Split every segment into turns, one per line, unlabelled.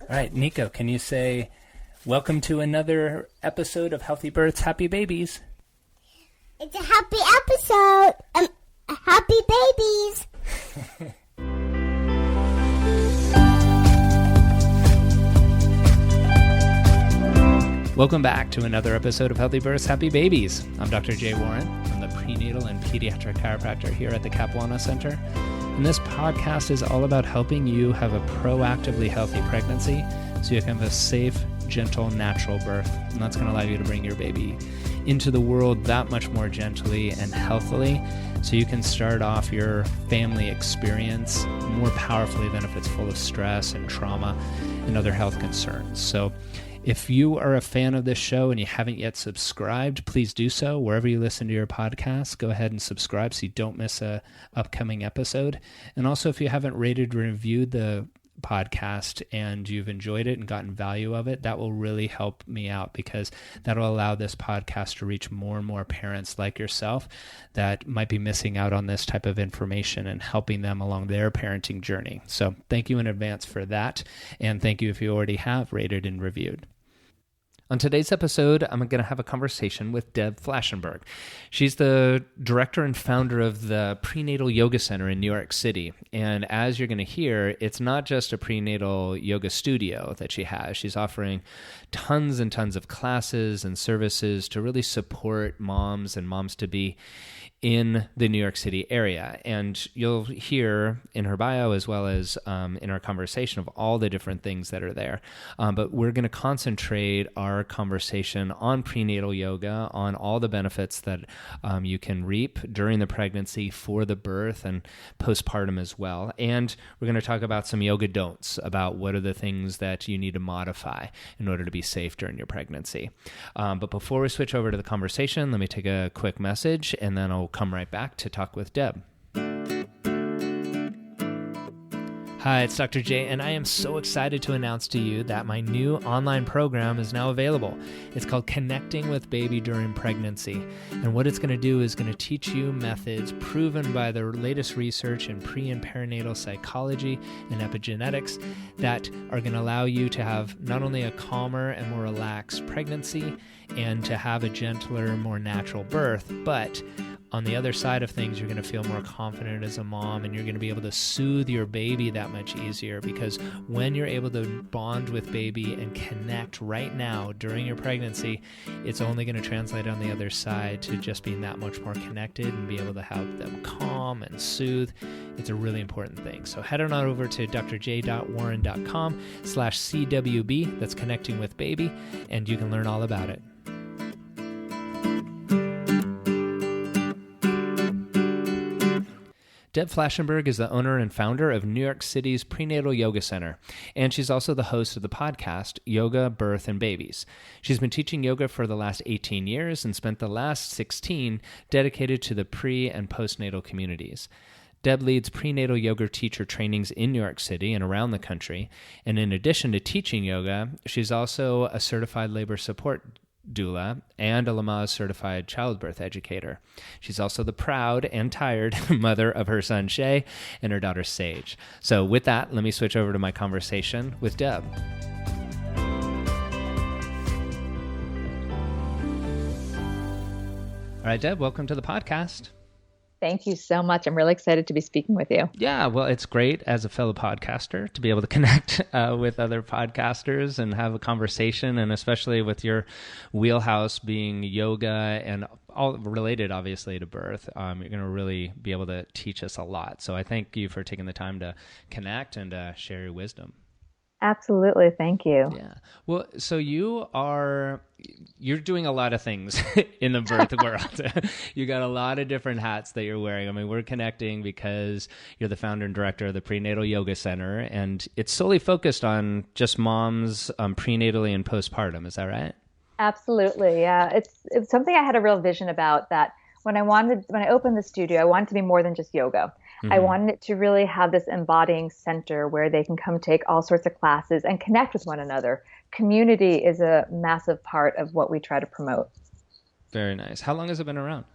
All right, Nico, can you say, welcome to another episode of Healthy Births, Happy Babies?
It's a happy episode. Happy babies.
Welcome back to another episode of Healthy Births, Happy Babies. I'm Dr. Jay Warren. I'm the prenatal and pediatric chiropractor here at the Cap Wellness Center. And this podcast is all about helping you have a proactively healthy pregnancy so you can have a safe, gentle, natural birth. And that's going to allow you to bring your baby into the world that much more gently and healthily so you can start off your family experience more powerfully than if it's full of stress and trauma and other health concerns. So if you are a fan of this show and you haven't yet subscribed, please do so. Wherever you listen to your podcast, go ahead and subscribe so you don't miss an upcoming episode. And also, if you haven't rated or reviewed the podcast and you've enjoyed it and gotten value of it, that will really help me out because that'll allow this podcast to reach more and more parents like yourself that might be missing out on this type of information and helping them along their parenting journey. So thank you in advance for that. And thank you if you already have rated and reviewed. On today's episode, I'm going to have a conversation with Deb Flashenberg. She's the director and founder of the Prenatal Yoga Center in New York City. And as you're going to hear, it's not just a prenatal yoga studio that she has. She's offering tons and tons of classes and services to really support moms and moms-to-be in the New York City area. And you'll hear in her bio as well as in our conversation of all the different things that are there. But we're going to concentrate our conversation on prenatal yoga, on all the benefits that you can reap during the pregnancy, for the birth, and postpartum as well. And we're going to talk about some yoga don'ts, about what are the things that you need to modify in order to be safe during your pregnancy. But before we switch over to the conversation, let me take a quick message, and then I'll come right back to talk with Deb. Hi, it's Dr. J, and I am so excited to announce to you that my new online program is now available. It's called Connecting with Baby During Pregnancy, and what it's going to do is going to teach you methods proven by the latest research in pre- and perinatal psychology and epigenetics that are going to allow you to have not only a calmer and more relaxed pregnancy and to have a gentler, more natural birth, but on the other side of things, you're going to feel more confident as a mom, and you're going to be able to soothe your baby that much easier, because when you're able to bond with baby and connect right now during your pregnancy, it's only going to translate on the other side to just being that much more connected and be able to help them calm and soothe. It's a really important thing. So head on over to drj.warren.com/CWB, that's Connecting with Baby, and you can learn all about it. Deb Flashenberg is the owner and founder of New York City's Prenatal Yoga Center, and she's also the host of the podcast, Yoga, Birth, and Babies. She's been teaching yoga for the last 18 years and spent the last 16 dedicated to the pre- and postnatal communities. Deb leads prenatal yoga teacher trainings in New York City and around the country, and in addition to teaching yoga, she's also a certified labor support doula and a Lamaze certified childbirth educator. She's also the proud and tired mother of her son Shay and her daughter Sage. So with that, let me switch over to my conversation with Deb. All right, Deb, welcome to the podcast.
Thank you so much. I'm really excited to be speaking with you.
Yeah, well, it's great as a fellow podcaster to be able to connect with other podcasters and have a conversation, and especially with your wheelhouse being yoga and all related, obviously, to birth. You're going to really be able to teach us a lot. So I thank you for taking the time to connect and share your wisdom.
Absolutely. Thank you.
Yeah. Well, so you're doing a lot of things in the birth world. You got a lot of different hats that you're wearing. I mean, we're connecting because you're the founder and director of the Prenatal Yoga Center, and it's solely focused on just moms prenatally and postpartum. Is that right?
Absolutely. Yeah. It's something I had a real vision about, that when I opened the studio, I wanted to be more than just yoga. Mm-hmm. I wanted it to really have this embodying center where they can come take all sorts of classes and connect with one another. Community is a massive part of what we try to promote.
Very nice. How long has it been around?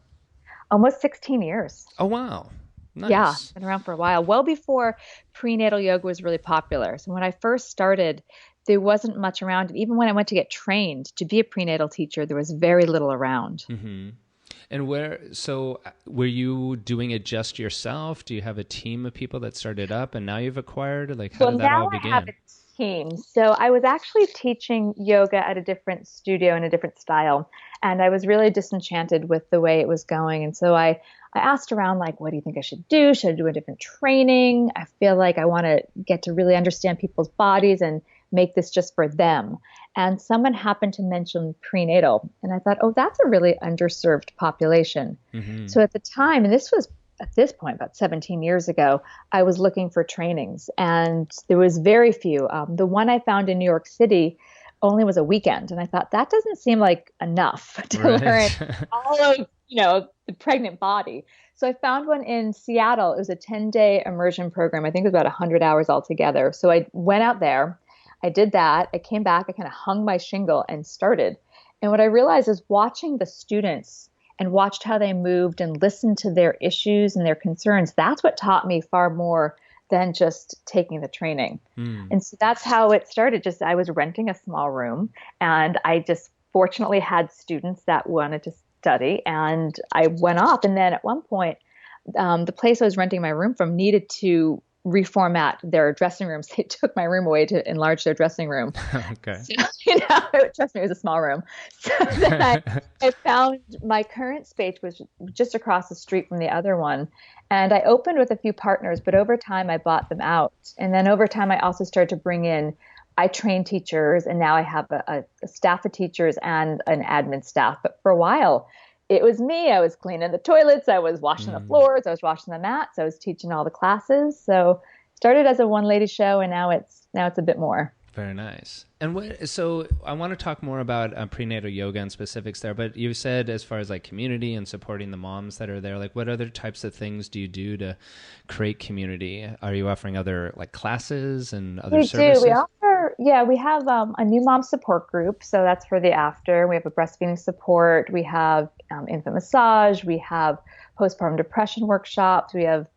Almost 16 years.
Oh, wow. Nice.
Yeah, it's been around for a while, well before prenatal yoga was really popular. So when I first started there wasn't much around. Even when I went to get trained to be a prenatal teacher, there was very little around.
Mm-hmm. And so were you doing it just yourself? Do you have a team of people that started up and now you've acquired? Like, how did that all begin?
Now I have a team. So I was actually teaching yoga at a different studio in a different style. And I was really disenchanted with the way it was going. And so I asked around, like, what do you think I should do? Should I do a different training? I feel like I want to get to really understand people's bodies and make this just for them. And someone happened to mention prenatal. And I thought, oh, that's a really underserved population. Mm-hmm. So at the time, and this was at this point about 17 years ago, I was looking for trainings and there was very few. The one I found in New York City only was a weekend. And I thought that doesn't seem like enough to learn all of, the pregnant body. So I found one in Seattle. It was a 10-day immersion program. I think it was about 100 hours altogether. So I went out there. I did that. I came back. I kind of hung my shingle and started. And what I realized is watching the students and watched how they moved and listened to their issues and their concerns. That's what taught me far more than just taking the training. And so that's how it started. Just I was renting a small room and I just fortunately had students that wanted to study and I went off. And then at one point, the place I was renting my room from needed to reformat their dressing rooms. They took my room away to enlarge their dressing room.
Okay.
So, trust me, it was a small room. So then I found my current space was just across the street from the other one. And I opened with a few partners, but over time I bought them out. And then over time I also started to bring in, I train teachers and now I have a staff of teachers and an admin staff. But for a while, it was me. I was cleaning the toilets. I was washing the floors. I was washing the mats. I was teaching all the classes. So started as a one lady show and now it's a bit more.
Very nice. And so I want to talk more about prenatal yoga and specifics there, but you said as far as like community and supporting the moms that are there, like what other types of things do you do to create community? Are you offering other like classes and other services?
We offer, we have a new mom support group. So that's for the after. We have a breastfeeding support. We have infant massage. We have postpartum depression workshops. We have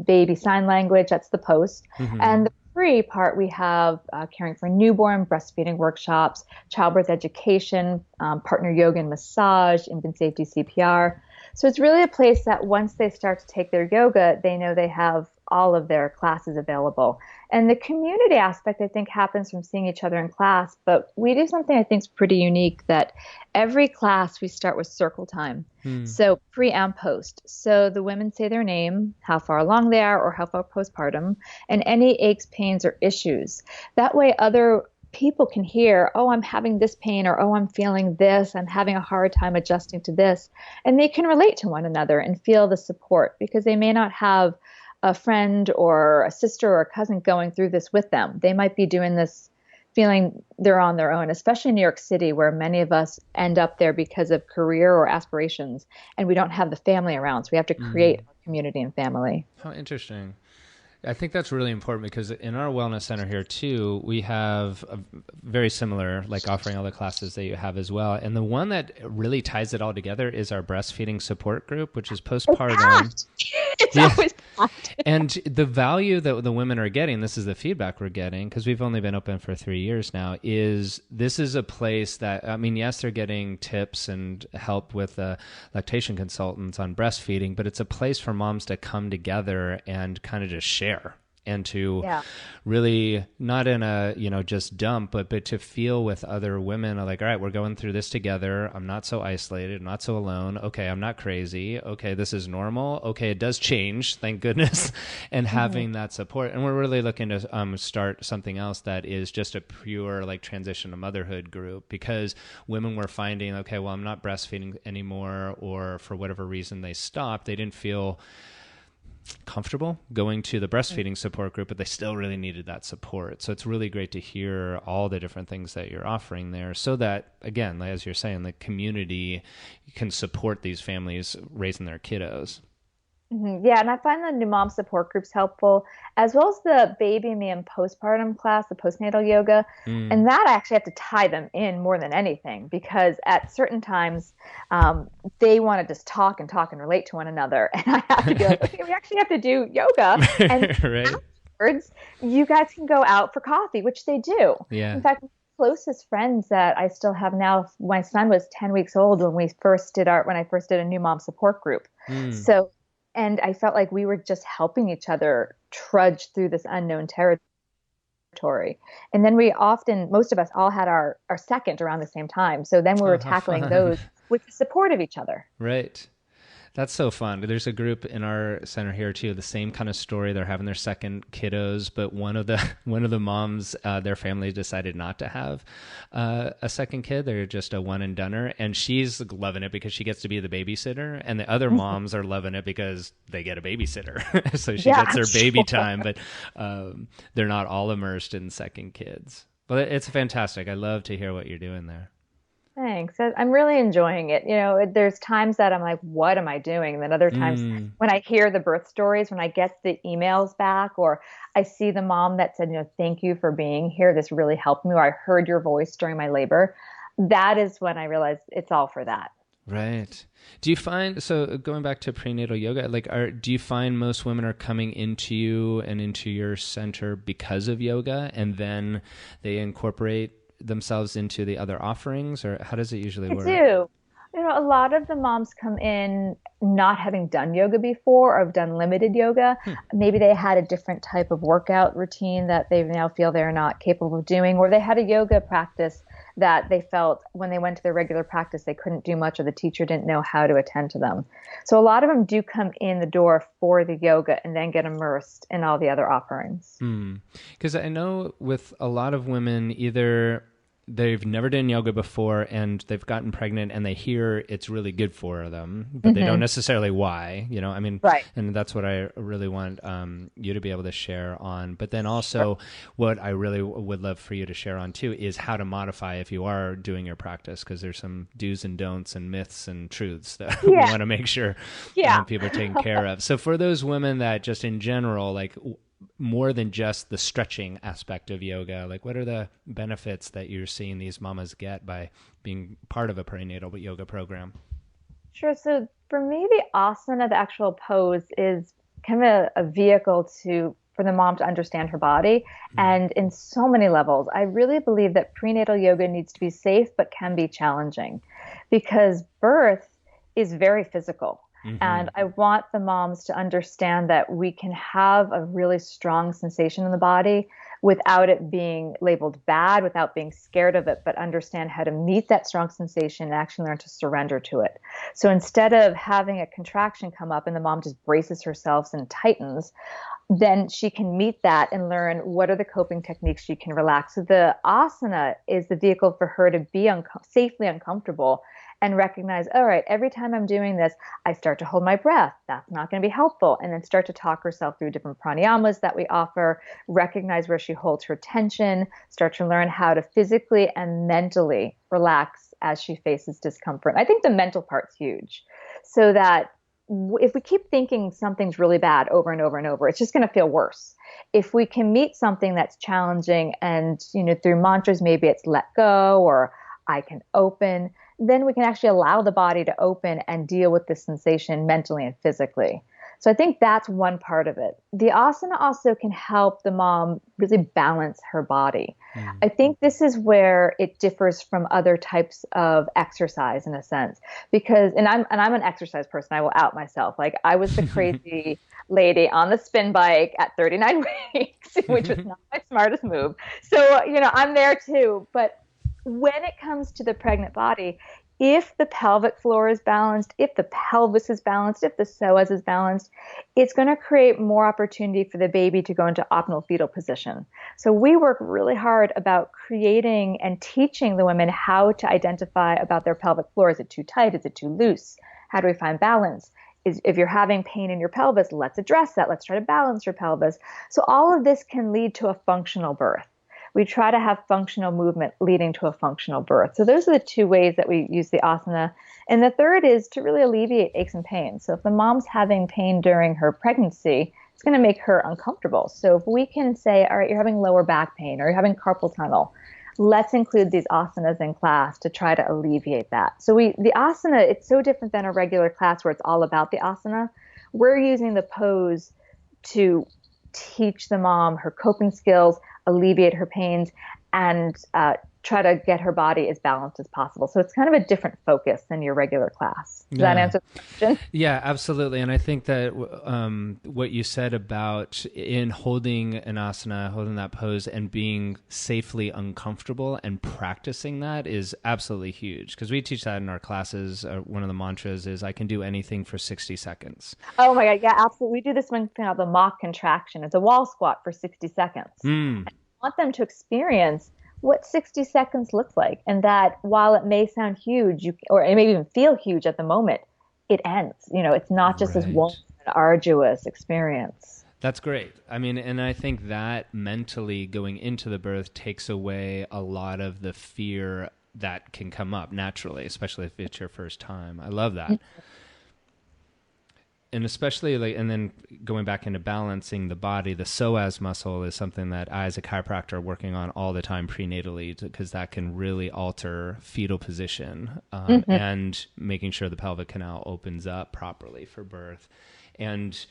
baby sign language. That's the post. Mm-hmm. And the free part, we have caring for newborn, breastfeeding workshops, childbirth education, partner yoga and massage, infant safety CPR. So it's really a place that once they start to take their yoga, they know they have all of their classes available. And the community aspect, I think, happens from seeing each other in class. But we do something I think is pretty unique that every class we start with circle time. So pre and post. So the women say their name, how far along they are, or how far postpartum, and any aches, pains, or issues. That way other people can hear, oh, I'm having this pain, or oh, I'm feeling this, I'm having a hard time adjusting to this. And they can relate to one another and feel the support because they may not have a friend or a sister or a cousin going through this with them. They might be doing this feeling they're on their own, especially in New York City, where many of us end up there because of career or aspirations, and we don't have the family around. So we have to create a community and family.
How interesting. I think that's really important because in our wellness center here too, we have a very similar, like offering all the classes that you have as well. And the one that really ties it all together is our breastfeeding support group, which is postpartum.
It's always packed.
And the value that the women are getting, this is the feedback we're getting, because we've only been open for 3 years now, is this is a place that, I mean, yes, they're getting tips and help with lactation consultants on breastfeeding, but it's a place for moms to come together and kind of just share. And to really, not in a, just dump, but to feel with other women like, all right, we're going through this together. I'm not so isolated, I'm not so alone. Okay, I'm not crazy. Okay, this is normal. Okay, it does change, thank goodness. And having that support. And we're really looking to start something else that is just a pure like transition to motherhood group, because women were finding, okay, well, I'm not breastfeeding anymore, or for whatever reason they stopped, they didn't feel comfortable going to the breastfeeding support group, but they still really needed that support. So it's really great to hear all the different things that you're offering there, so that, again, as you're saying, the community can support these families raising their kiddos.
Yeah, and I find the new mom support groups helpful, as well as the baby, me, and postpartum class, the postnatal yoga. And that I actually have to tie them in more than anything, because at certain times they want to just talk and relate to one another. And I have to be like, okay, we actually have to do yoga. And
right.
afterwards, you guys can go out for coffee, which they do.
Yeah.
In fact, my closest friends that I still have now, my son was 10 weeks old when I first did a new mom support group. So, and I felt like we were just helping each other trudge through this unknown territory. And then most of us all had our second around the same time. So then we were tackling those with the support of each other.
Right. That's so fun. There's a group in our center here too, the same kind of story. They're having their second kiddos, but one of the moms, their family decided not to have a second kid. They're just a one and doneer, and she's loving it because she gets to be the babysitter, and the other moms are loving it because they get a babysitter. So she gets her baby time, but they're not all immersed in second kids. Well, it's fantastic. I love to hear what you're doing there.
Thanks. I'm really enjoying it. There's times that I'm like, what am I doing? And then other times when I hear the birth stories, when I get the emails back, or I see the mom that said, thank you for being here. This really helped me. Or I heard your voice during my labor. That is when I realized it's all for that.
Right. Do you find, so going back to prenatal yoga, do you find most women are coming into you and into your center because of yoga, and then they incorporate themselves into the other offerings, or how does it usually work?
I do. A lot of the moms come in not having done yoga before or have done limited yoga. Maybe they had a different type of workout routine that they now feel they're not capable of doing, or they had a yoga practice that they felt when they went to their regular practice, they couldn't do much, or the teacher didn't know how to attend to them. So a lot of them do come in the door for the yoga and then get immersed in all the other offerings.
Because I know with a lot of women, either they've never done yoga before and they've gotten pregnant and they hear it's really good for them, but they don't necessarily why,
right.
And that's what I really want you to be able to share on. But then also what I really would love for you to share on too is how to modify if you are doing your practice, because there's some do's and don'ts and myths and truths that we want to make sure people are taken care of. So for those women that just in general, more than just the stretching aspect of yoga, what are the benefits that you're seeing these mamas get by being part of a prenatal yoga program?
Sure. So for me, the asana, the actual pose, is kind of a vehicle for the mom to understand her body. And in so many levels, I really believe that prenatal yoga needs to be safe, but can be challenging, because birth is very physical. And I want the moms to understand that we can have a really strong sensation in the body without it being labeled bad, without being scared of it, but understand how to meet that strong sensation and actually learn to surrender to it. So instead of having a contraction come up and the mom just braces herself and tightens, then she can meet that and learn what are the coping techniques she can relax. So the asana is the vehicle for her to be safely uncomfortable and recognize, all right, every time I'm doing this, I start to hold my breath. That's not going to be helpful. And then start to talk herself through different pranayamas that we offer, recognize where she holds her tension, start to learn how to physically and mentally relax as she faces discomfort. I think the mental part's huge, so that if we keep thinking something's really bad over and over and over, it's just going to feel worse. If we can meet something that's challenging and, through mantras, maybe it's let go or I can open, then we can actually allow the body to open and deal with the sensation mentally and physically. So I think that's one part of it. The asana also can help the mom really balance her body. I think this is where it differs from other types of exercise in a sense, because, and I'm an exercise person. I will out myself. I was the crazy lady on the spin bike at 39 weeks, which was not my smartest move. So, I'm there too. But when it comes to the pregnant body, if the pelvic floor is balanced, if the pelvis is balanced, if the psoas is balanced, it's going to create more opportunity for the baby to go into optimal fetal position. So we work really hard about creating and teaching the women how to identify about their pelvic floor. Is it too tight? Is it too loose? How do we find balance? If you're having pain in your pelvis, let's address that. Let's try to balance your pelvis. So all of this can lead to a functional birth. We try to have functional movement leading to a functional birth. So those are the two ways that we use the asana. And the third is to really alleviate aches and pains. So if the mom's having pain during her pregnancy, it's going to make her uncomfortable. So if we can say, all right, you're having lower back pain or you're having carpal tunnel, let's include these asanas in class to try to alleviate that. So the asana, it's so different than a regular class where it's all about the asana. We're using the pose to teach the mom her coping skills, alleviate her pains, and try to get her body as balanced as possible. So it's kind of a different focus than your regular class. Does that answer the question?
Yeah, absolutely. And I think that what you said about in holding an asana, holding that pose and being safely uncomfortable and practicing that is absolutely huge, because we teach that in our classes. One of the mantras is, I can do anything for 60 seconds.
Oh my God. Yeah, absolutely. We do this one called the mock contraction. It's a wall squat for 60 seconds. And I want them to experience what 60 seconds looks like. And that while it may sound huge, or it may even feel huge at the moment, it ends. It's not just this one arduous experience.
That's great. I mean, and I think that mentally going into the birth takes away a lot of the fear that can come up naturally, especially if it's your first time. I love that. And especially and then going back into balancing the body, the psoas muscle is something that I, as a chiropractor, are working on all the time prenatally, because that can really alter fetal position and making sure the pelvic canal opens up properly for birth. And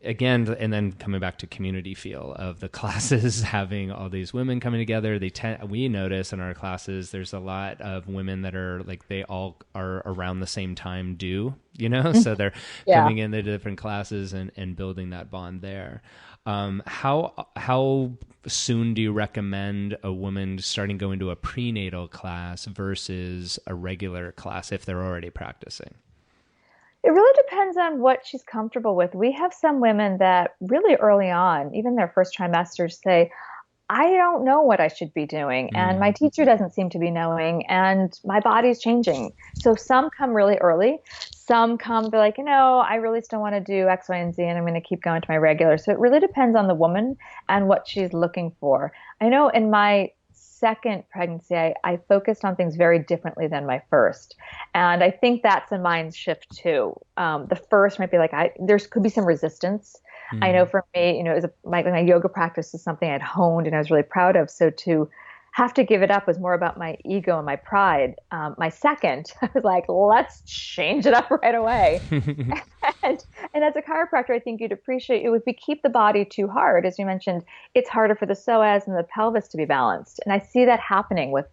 again, and then coming back to community feel of the classes, having all these women coming together, we notice in our classes, there's a lot of women that are they all are around the same time due, so they're coming in the different classes and building that bond there. How soon do you recommend a woman starting going to a prenatal class versus a regular class if they're already practicing?
It really depends on what she's comfortable with. We have some women that really early on, even their first trimesters, say, I don't know what I should be doing. And my teacher doesn't seem to be knowing. And my body's changing. So some come really early. Some come, they're like, I really still want to do X, Y, and Z, and I'm going to keep going to my regular. So it really depends on the woman and what she's looking for. I know in my second pregnancy, I focused on things very differently than my first. And I think that's a mind shift too. The first might be there could be some resistance. I know for me, my yoga practice is something I'd honed and I was really proud of. So to have to give it up was more about my ego and my pride. My second, I was like, let's change it up right away. And as a chiropractor, I think you'd appreciate it if we keep the body too hard. As you mentioned, it's harder for the psoas and the pelvis to be balanced. And I see that happening with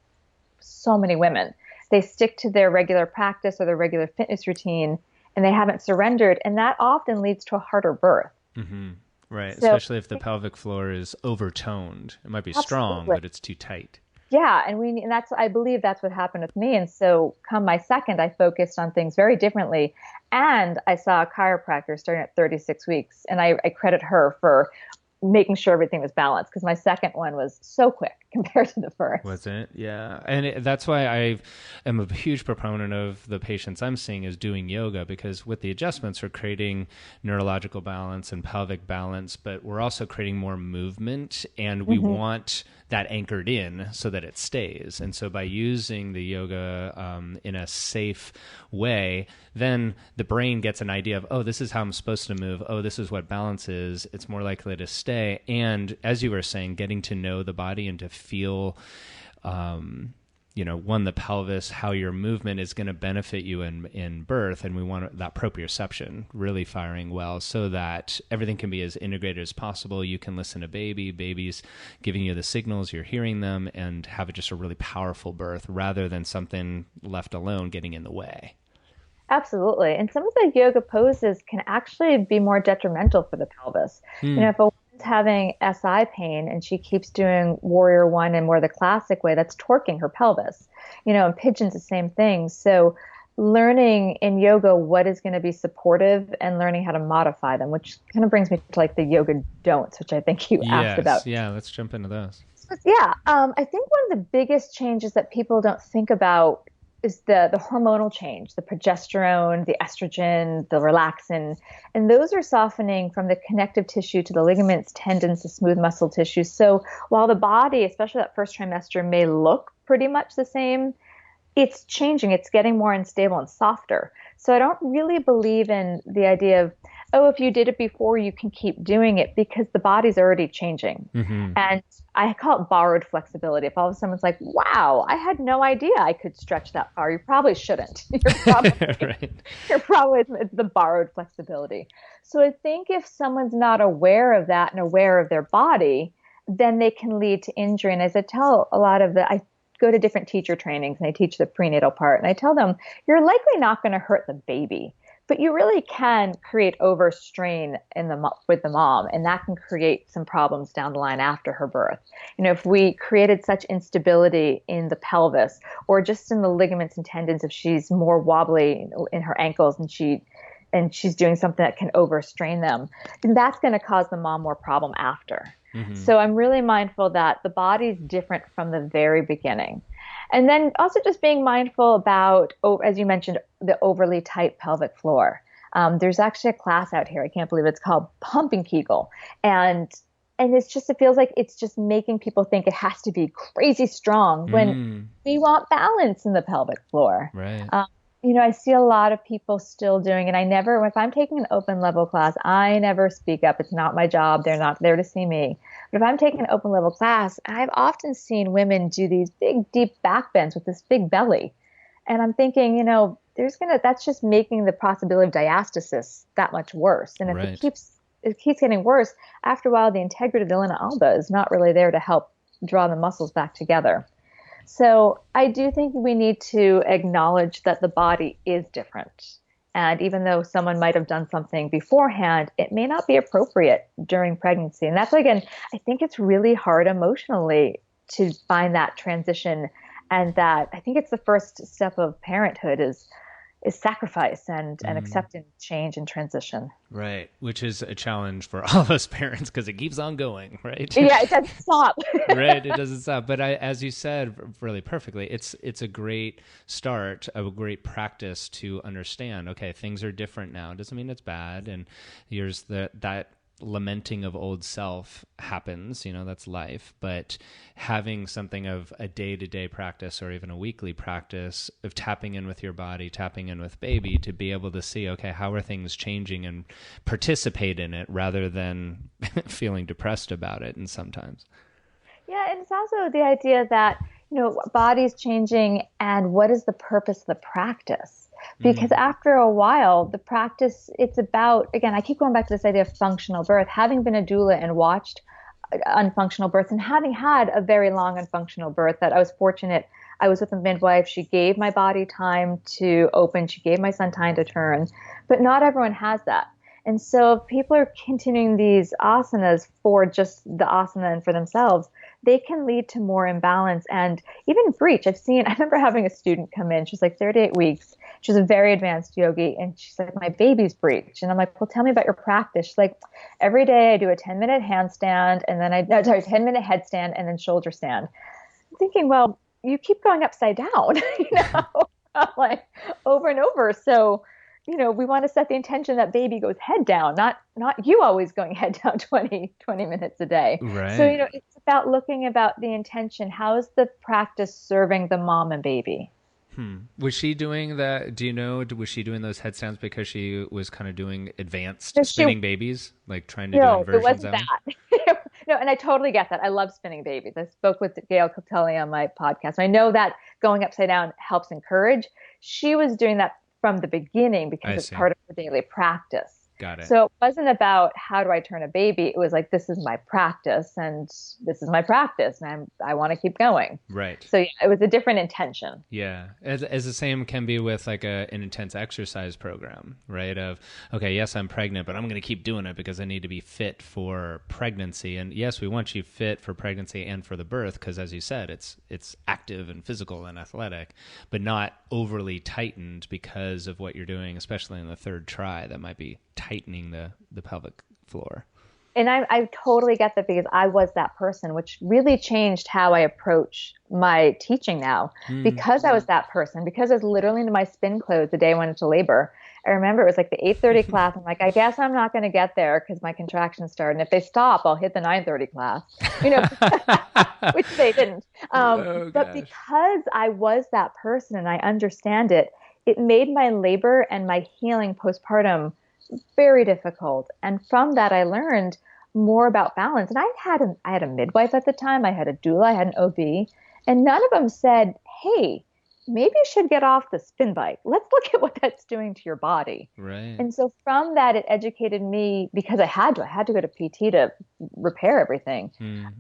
so many women. They stick to their regular practice or their regular fitness routine, and they haven't surrendered. And that often leads to a harder birth.
Mm-hmm. Right. So, especially if the pelvic floor is overtoned. It might be strong, but it's too tight.
Yeah. And I believe that's what happened with me. And so come my second, I focused on things very differently. And I saw a chiropractor starting at 36 weeks. And I credit her for making sure everything was balanced, because my second one was so quick compared to the first.
Was it? Yeah. And that's why I am a huge proponent of the patients I'm seeing is doing yoga, because with the adjustments, we're creating neurological balance and pelvic balance, but we're also creating more movement, and we want that anchored in so that it stays. And so by using the yoga in a safe way, then the brain gets an idea of, oh, this is how I'm supposed to move. Oh, this is what balance is. It's more likely to stay. And as you were saying, getting to know the body and to feel, the pelvis, how your movement is going to benefit you in birth. And we want that proprioception really firing well so that everything can be as integrated as possible. You can listen to baby's giving you the signals, you're hearing them, and have just a really powerful birth rather than something left alone getting in the way.
Absolutely. And some of the yoga poses can actually be more detrimental for the pelvis. If a woman's having SI pain and she keeps doing Warrior One and more the classic way, that's torquing her pelvis. And pigeons, the same thing. So learning in yoga what is going to be supportive and learning how to modify them, which kind of brings me to the yoga don'ts, which I think you asked about.
Yeah, let's jump into those.
Yeah. I think one of the biggest changes that people don't think about is the hormonal change, the progesterone, the estrogen, the relaxin, and those are softening from the connective tissue to the ligaments, tendons, the smooth muscle tissue. So while the body, especially that first trimester, may look pretty much the same, it's changing. It's getting more unstable and softer. So I don't really believe in the idea of oh, if you did it before, you can keep doing it because the body's already changing.
Mm-hmm.
And I call it borrowed flexibility. If all of a sudden it's like, wow, I had no idea I could stretch that far. You probably shouldn't.
Right.
It's the borrowed flexibility. So I think if someone's not aware of that and aware of their body, then they can lead to injury. And as I tell I go to different teacher trainings and I teach the prenatal part, and I tell them, you're likely not going to hurt the baby, but you really can create overstrain with the mom, and that can create some problems down the line after her birth. If we created such instability in the pelvis or just in the ligaments and tendons, if she's more wobbly in her ankles and she's doing something that can overstrain them, then that's going to cause the mom more problem after. Mm-hmm. So I'm really mindful that the body's different from the very beginning. And then also just being mindful about, as you mentioned, the overly tight pelvic floor. There's actually a class out here, I can't believe it's called Pumping Kegel. And it feels like it's just making people think it has to be crazy strong when we want balance in the pelvic floor.
Right.
I see a lot of people still doing, and if I'm taking an open level class, I never speak up. It's not my job. They're not there to see me. But if I'm taking an open level class, I've often seen women do these big, deep back bends with this big belly. And I'm thinking, that's just making the possibility of diastasis that much worse. And if it keeps getting worse, after a while, the integrity of the linea alba is not really there to help draw the muscles back together. So I do think we need to acknowledge that the body is different. And even though someone might have done something beforehand, it may not be appropriate during pregnancy. And that's, again, I think it's really hard emotionally to find that transition. And that I think it's the first step of parenthood is sacrifice and accepting change and transition.
Right. Which is a challenge for all of us parents because it keeps on going, right?
Yeah, it doesn't stop.
Right. It doesn't stop. But as you said really perfectly, it's a great start, a great practice to understand, okay, things are different now. It doesn't mean it's bad. And here's that lamenting of old self happens, that's life, but having something of a day-to-day practice or even a weekly practice of tapping in with your body, tapping in with baby to be able to see, okay, how are things changing and participate in it rather than feeling depressed about it. And sometimes. Yeah.
And it's also the idea that, body's changing and what is the purpose of the practice? Because after a while, the practice, it's about, again, I keep going back to this idea of functional birth, having been a doula and watched unfunctional births and having had a very long unfunctional birth that I was fortunate. I was with a midwife. She gave my body time to open. She gave my son time to turn, but not everyone has that. And so if people are continuing these asanas for just the asana and for themselves, they can lead to more imbalance and even breach. I remember having a student come in. She's like 38 weeks. She's a very advanced yogi. And she's like, my baby's breech. And I'm like, well, tell me about your practice. She's like, every day I do a 10-minute handstand and then 10-minute headstand and then shoulder stand. I'm thinking, well, you keep going upside down, like over and over. So, we want to set the intention that baby goes head down, not you always going head down 20 minutes a day.
Right.
So, it's about looking about the intention. How is the practice serving the mom and baby?
Was she doing that? Do you know, was she doing those headstands because she was kind of doing advanced spinning babies, like trying to do inversions? No, it wasn't
that. No, and I totally get that. I love spinning babies. I spoke with Gail Capelli on my podcast. I know that going upside down helps encourage. She was doing that from the beginning because it's part of her daily practice.
Got it.
So it wasn't about how do I turn a baby. It was like, this is my practice and this is my practice and I want to keep going.
Right.
So yeah, it was a different intention.
Yeah. As the same can be with like an intense exercise program, right? Of, okay, yes, I'm pregnant, but I'm going to keep doing it because I need to be fit for pregnancy. And yes, we want you fit for pregnancy and for the birth because as you said, it's active and physical and athletic, but not overly tightened because of what you're doing, especially in the third try. That might be tightening the pelvic floor.
And I totally get that because I was that person, which really changed how I approach my teaching now. Because I was that person, because I was literally in my spin clothes the day I went into labor. I remember it was like the 8:30 class. I'm like, I guess I'm not going to get there because my contractions start. And if they stop, I'll hit the 9:30 class, which they didn't. But because I was that person and I understand it, it made my labor and my healing postpartum very difficult. And from that, I learned more about balance. And I had a midwife at the time. I had a doula. I had an OB. And none of them said, hey, maybe you should get off the spin bike. Let's look at what that's doing to your body.
Right.
And so from that, it educated me because I had to go to PT to repair everything.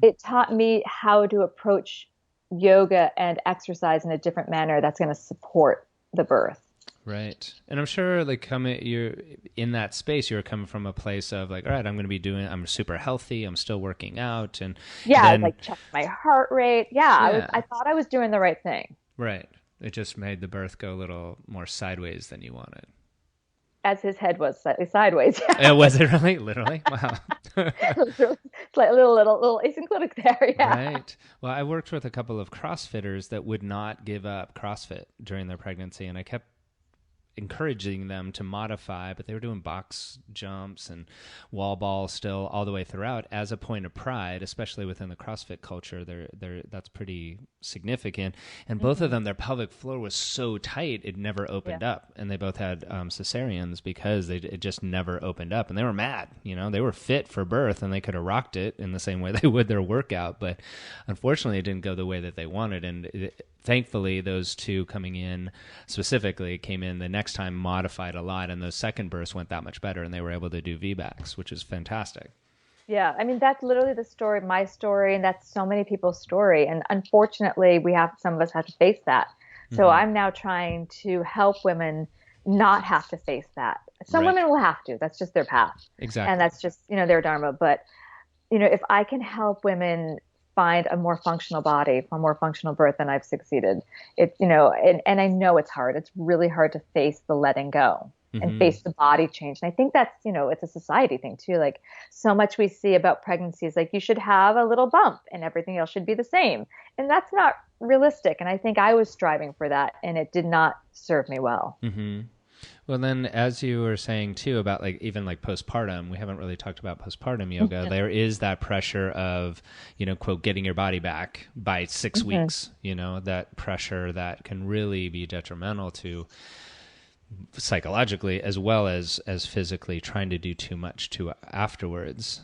It taught me how to approach yoga and exercise in a different manner that's going to support the birth.
Right. And I'm sure you're in that space, you're coming from a place of like, all right, I'm super healthy. I'm still working out. And
I like checked my heart rate. I thought I was doing the right thing.
Right. It just made the birth go a little more sideways than you wanted.
As his head was slightly sideways.
Was it really? Literally? Wow.
It's like a little asynclitic there. Yeah.
Right. Well, I worked with a couple of CrossFitters that would not give up CrossFit during their pregnancy, and I kept encouraging them to modify, but they were doing box jumps and wall balls still all the way throughout as a point of pride, especially within the CrossFit culture. That's pretty significant. And both of them, their pelvic floor was so tight, it never opened up. And they both had cesareans because it just never opened up. And they were mad, they were fit for birth and they could have rocked it in the same way they would their workout. But unfortunately, it didn't go the way that they wanted. And thankfully, those two coming in specifically came in the next time modified a lot, and those second births went that much better, and they were able to do VBACs, which is fantastic.
Yeah, I mean, that's literally the story, my story, and that's so many people's story. And unfortunately, some of us have to face that. So I'm now trying to help women not have to face that. Some women will have to. That's just their path.
Exactly.
And that's just, their dharma. But, if I can help women find a more functional body, a more functional birth, then I've succeeded. And I know it's hard. It's really hard to face the letting go and face the body change. And I think that's, it's a society thing too. Like so much we see about pregnancies, like you should have a little bump and everything else should be the same. And that's not realistic. And I think I was striving for that and it did not serve me well.
Mm-hmm. Well, then, as you were saying, too, about even postpartum, we haven't really talked about postpartum yoga. There is that pressure of, quote, getting your body back by 6 weeks, that pressure that can really be detrimental to psychologically as well as physically trying to do too much to afterwards.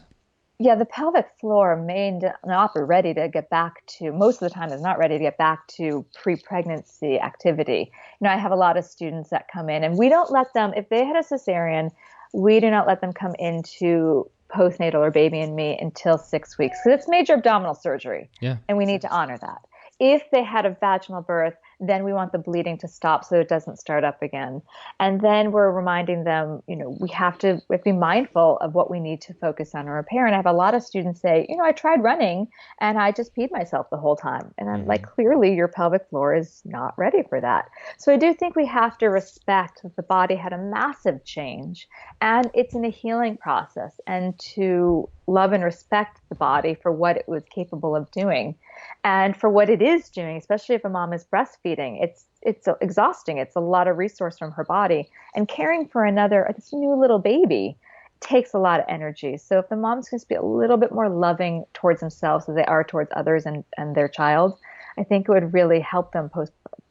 Yeah, the pelvic floor may not be ready to get back to, most of the time is not ready to get back to pre-pregnancy activity. I have a lot of students that come in and we don't let them, if they had a cesarean, we do not let them come into postnatal or baby and me until 6 weeks. Because it's major abdominal surgery. Yeah. And we need to honor that. If they had a vaginal birth, then we want the bleeding to stop so it doesn't start up again. And then we're reminding them, we have to be mindful of what we need to focus on or repair. And I have a lot of students say, I tried running and I just peed myself the whole time. And I'm like, clearly your pelvic floor is not ready for that. So I do think we have to respect that the body had a massive change and it's in a healing process, and to love and respect the body for what it was capable of doing and for what it is doing, especially if a mom is breastfeeding. It's exhausting. It's a lot of resource from her body, and caring for this new little baby takes a lot of energy. So if the mom's going to be a little bit more loving towards themselves as they are towards others and their child, I think it would really help them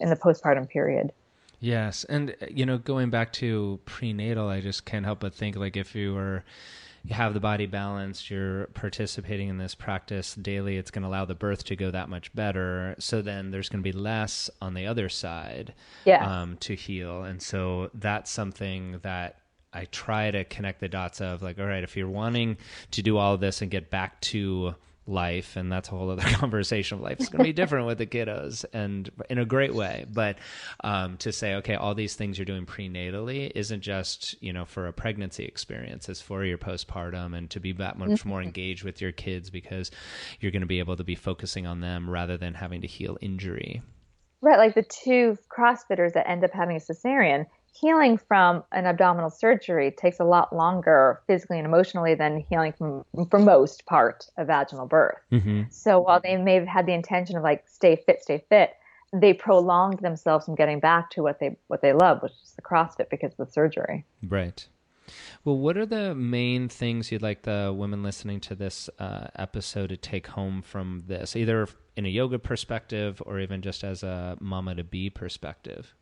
in the postpartum period.
Yes. And, going back to prenatal, I just can't help but think if you have the body balanced, you're participating in this practice daily, it's going to allow the birth to go that much better. So then there's going to be less on the other side to heal. And so that's something that I try to connect the dots of all right, if you're wanting to do all of this and get back to life, and that's a whole other conversation of life. It's going to be different with the kiddos and in a great way. But to say, okay, all these things you're doing prenatally isn't just, for a pregnancy experience, it's for your postpartum, and to be that much more engaged with your kids because you're going to be able to be focusing on them rather than having to heal injury.
Right. Like the two CrossFitters that end up having a cesarean, healing from an abdominal surgery takes a lot longer physically and emotionally than healing for most part of vaginal birth. Mm-hmm. So while they may have had the intention of stay fit, they prolonged themselves from getting back to what they love, which is the CrossFit, because of the surgery.
Right. Well, what are the main things you'd like the women listening to this episode to take home from this, either in a yoga perspective or even just as a mama-to-be perspective?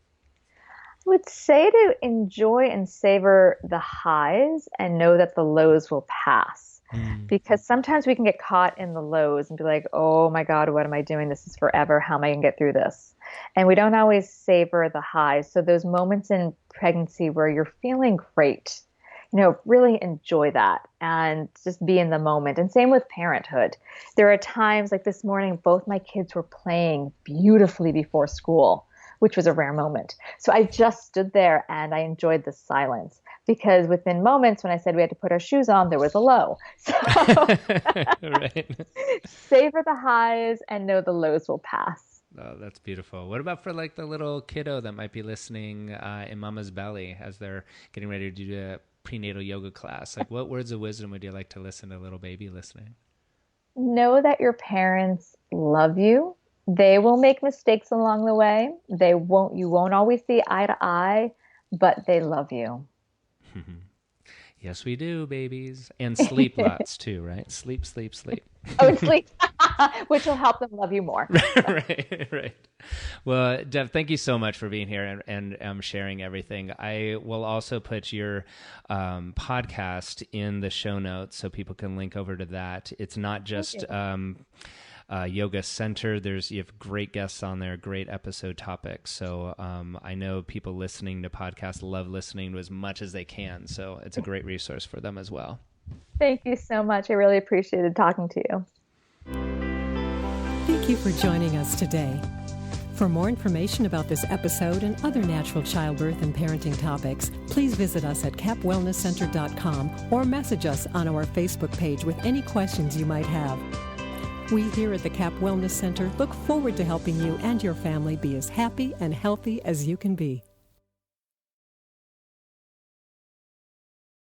would say to enjoy and savor the highs and know that the lows will pass. Because sometimes we can get caught in the lows and be like, oh my God, what am I doing? This is forever. How am I going to get through this? And we don't always savor the highs. So those moments in pregnancy where you're feeling great, really enjoy that and just be in the moment. And same with parenthood. There are times like this morning, both my kids were playing beautifully before school, which was a rare moment. So I just stood there and I enjoyed the silence, because within moments when I said we had to put our shoes on, there was a low. So
Right.
Savor the highs and know the lows will pass.
Oh, that's beautiful. What about for like the little kiddo that might be listening in mama's belly as they're getting ready to do a prenatal yoga class? Like, what words of wisdom would you like to listen to a little baby listening?
Know that your parents love you. They will make mistakes along the way. You won't always see eye to eye, but they love you.
Yes, we do, babies. And sleep lots too, right? Sleep, sleep, sleep.
Oh, sleep, which will help them love you more.
Right. Well, Deb, thank you so much for being here and sharing everything. I will also put your podcast in the show notes so people can link over to that. It's not just yoga center. You have great guests on there, great episode topics. So I know people listening to podcasts love listening to as much as they can. So it's a great resource for them as well.
Thank you so much. I really appreciated talking to you.
Thank you for joining us today. For more information about this episode and other natural childbirth and parenting topics, please visit us at capwellnesscenter.com or message us on our Facebook page with any questions you might have. We here at the Cap Wellness Center look forward to helping you and your family be as happy and healthy as you can be.